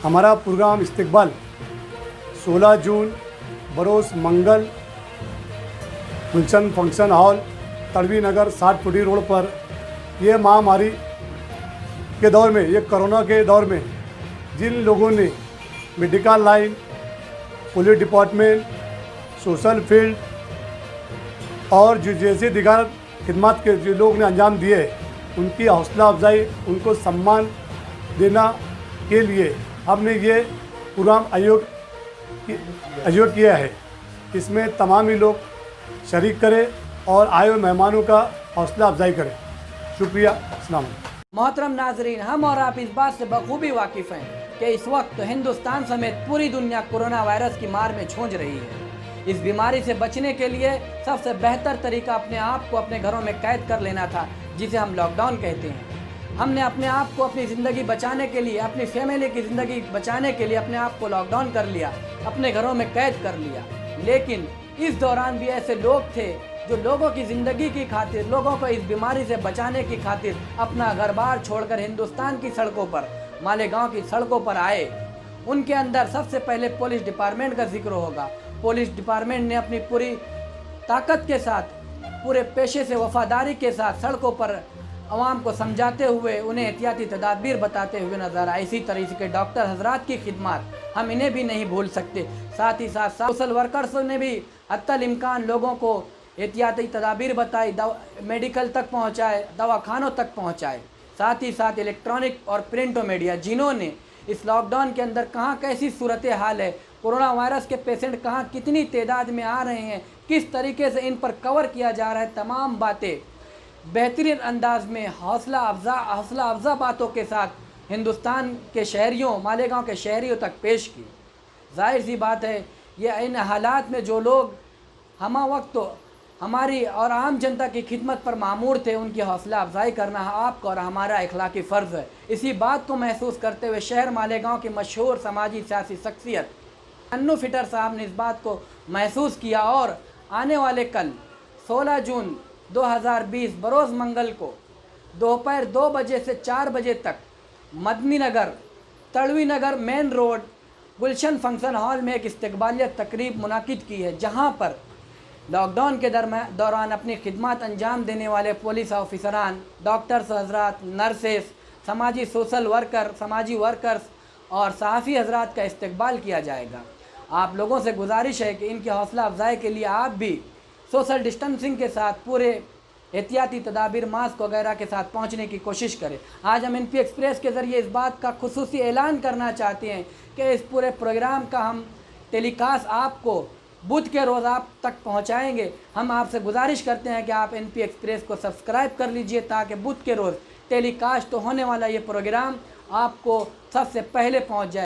हमारा प्रोग्राम इस्तकबाल 16 जून बरोज़ मंगल गुलशन function hall Tadvi नगर 60 फुटी रोड पर। ये महामारी के दौर में, ये कोरोना के दौर में जिन लोगों ने medical line, police department, social field और जो जैसे दिगार खिदमत के जो लोग ने अंजाम दिए, उनकी हौसला अफजाई, उनको सम्मान देना के लिए हमने ये प्रोग्राम आयोजित किया है। इसमें तमाम ही लोग शरीक करें और आए हुए मेहमानों का हौसला अफजाई करें। शुक्रिया। अस्सलाम वालेकुम। मोहतरम नाजरीन, हम और आप इस बात से बखूबी वाकिफ़ हैं कि इस वक्त हिंदुस्तान समेत पूरी दुनिया कोरोना वायरस की मार में छूझ रही है। इस बीमारी से बचने के लिए सबसे बेहतर तरीका अपने आप को अपने घरों में कैद कर लेना था, जिसे हम लॉकडाउन कहते हैं। हमने अपने आप को अपनी ज़िंदगी बचाने के लिए, अपनी फैमिली की ज़िंदगी बचाने के लिए अपने आप को लॉकडाउन कर लिया, अपने घरों में कैद कर लिया। लेकिन इस दौरान भी ऐसे लोग थे जो लोगों की ज़िंदगी की खातिर, लोगों को इस बीमारी से बचाने की खातिर अपना घर बार छोड़कर हिंदुस्तान की सड़कों पर, मालेगांव की सड़कों पर आए। उनके अंदर सबसे पहले पुलिस डिपार्टमेंट का जिक्र होगा। पुलिस डिपार्टमेंट ने अपनी पूरी ताकत के साथ, पूरे पेशे से वफादारी के साथ सड़कों पर आवाम को समझाते हुए, उन्हें एहतियाती तदाबीर बताते हुए नजर आए। इसी तरीके के डॉक्टर हजरात की खिदमत हम इन्हें भी नहीं भूल सकते। साथ ही साथ सोशल वर्कर्स ने भी हत्तल इम्कान लोगों को एहतियाती तदाबीर बताई, मेडिकल तक पहुँचाए, दवाखानों तक पहुँचाए। साथ ही साथ इलेक्ट्रॉनिक और प्रिंट मीडिया, जिन्होंने इस लॉकडाउन के अंदर कहाँ कैसी सूरत हाल है, कोरोना वायरस के पेशेंट कहाँ कितनी तादाद में आ रहे हैं, किस तरीके से इन पर कवर किया जा रहा है, तमाम बातें बेहतरीन अंदाज में हौसला अफजा बातों के साथ हिंदुस्तान के शहरियों, मालेगांव के शहरियों तक पेश की। जाहिर सी बात है, ये इन हालात में जो लोग हम वक्त तो हमारी और आम जनता की खिदमत पर मामूर थे, उनकी हौसला अफजाई करना आपका और हमारा इखलाकी फ़र्ज़ है। इसी बात को महसूस करते हुए शहर मालेगांव के मशहूर समाजी सियासी शख्सियत अन्नू फिटर साहब ने इस बात को महसूस किया और आने वाले कल 16 जून 2020 बरोज़ मंगल को दोपहर 2 बजे से 4 बजे तक मदनी नगर, तड़वी नगर मेन रोड, गुलशन फंक्शन हॉल में एक इस्तकबालिया तकरीब मुनाकिद की है, जहां पर लॉकडाउन के दौरान अपनी खिदमत अंजाम देने वाले पुलिस ऑफिसरान, डॉक्टर्स हजरात, नर्सेस, समाजी वर्कर्स और सहाफ़ी हजरात का इस्तकबाल किया जाएगा। आप लोगों से गुजारिश है कि इनकी हौसला अफजाई के लिए आप भी सोशल डिस्टेंसिंग के साथ पूरे एहतियाती तदाबीर, मास्क वगैरह के साथ पहुंचने की कोशिश करें। आज हम NP एक्सप्रेस के ज़रिए इस बात का खुसूसी ऐलान करना चाहते हैं कि इस पूरे प्रोग्राम का हम टेलीकास्ट आपको बुध के रोज़ आप तक पहुंचाएंगे। हम आपसे गुजारिश करते हैं कि आप NP एक्सप्रेस को सब्सक्राइब कर लीजिए, ताकि बुध के रोज़ टेलीकास्ट तो होने वाला ये प्रोग्राम आपको सबसे पहले पहुँच जाए।